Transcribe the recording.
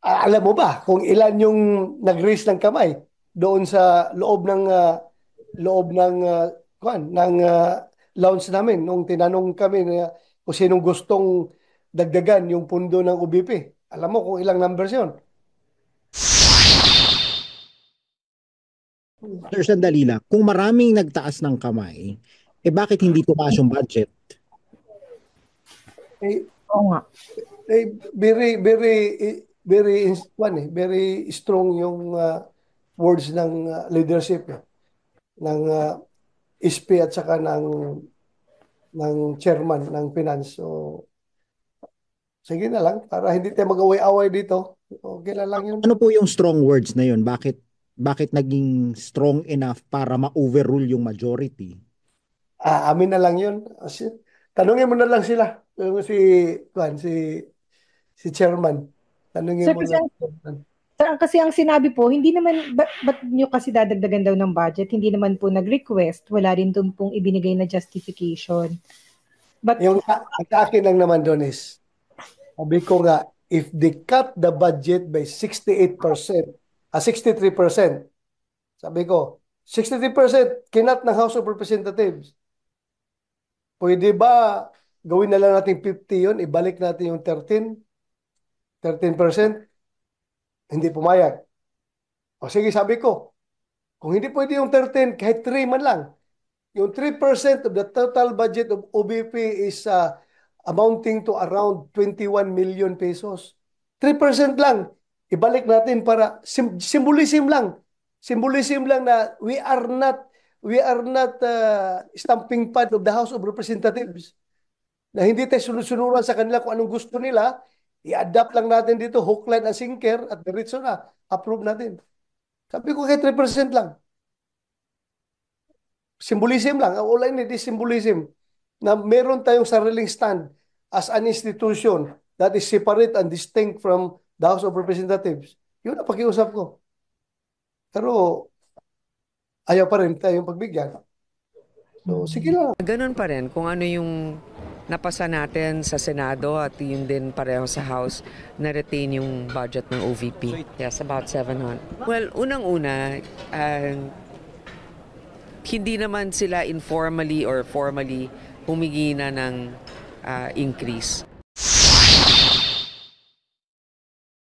Alam mo ba kung ilan yung nag-raise ng kamay doon sa loob ng lounge namin nung tinanong kami na kung sinong gustong dagdagan yung pundo ng UBP. Alam mo kung ilang numbers yun? Sir, sandali lang. Kung maraming nagtaas ng kamay, bakit hindi tumaas yung budget? Eh, Oo nga. very very very strong yung words ng leadership ng SP at saka ng chairman ng finance. So sige na lang para hindi tayo mag-away-away dito. Okay na lang yun. Ano po yung strong words na yun? Bakit naging strong enough para ma-overrule yung majority? Amin na lang yun. Tanungin mo na lang sila. Yung Juan, si chairman. Tanungin Sir, mo kasi na. ang sinabi po, hindi naman, ba't nyo kasi dadagdagan daw ng budget? Hindi naman po nag-request. Wala rin doon pong ibinigay na justification. But, Ang sa akin lang naman doon is, sabi ko nga, if they cut the budget by 68%, 63%, sabi ko, 63% kinat ng House of Representatives. Pwede ba gawin na lang natin 50 yun, ibalik natin yung 13%, hindi pumayag. O sige, sabi ko, kung hindi pwede yung 13, kahit 3 man lang, yung 3% of the total budget of OBP is amounting to around 21 million pesos. 3% lang. Ibalik natin para symbolism lang. Symbolism lang na we are not stamping pad of the House of Representatives. Na hindi tayo sunod-sunuran sa kanila kung anong gusto nila, i-adapt lang natin dito, hook, line, and sinker, at diretso na, approve natin. Sabi ko kay 3% lang. Symbolism lang. All I need is symbolism. Na meron tayong sariling stand as an institution that is separate and distinct from the House of Representatives. Yun ang pakiusap ko. Pero ayaw pa rin tayong pagbigyan. So, sige lang. Ganun pa rin kung ano yung napasa natin sa Senado at yun din pareho sa House na retain yung budget ng OVP. Yes, about 700. Well, unang-una, hindi naman sila informally or formally humingi na ng increase.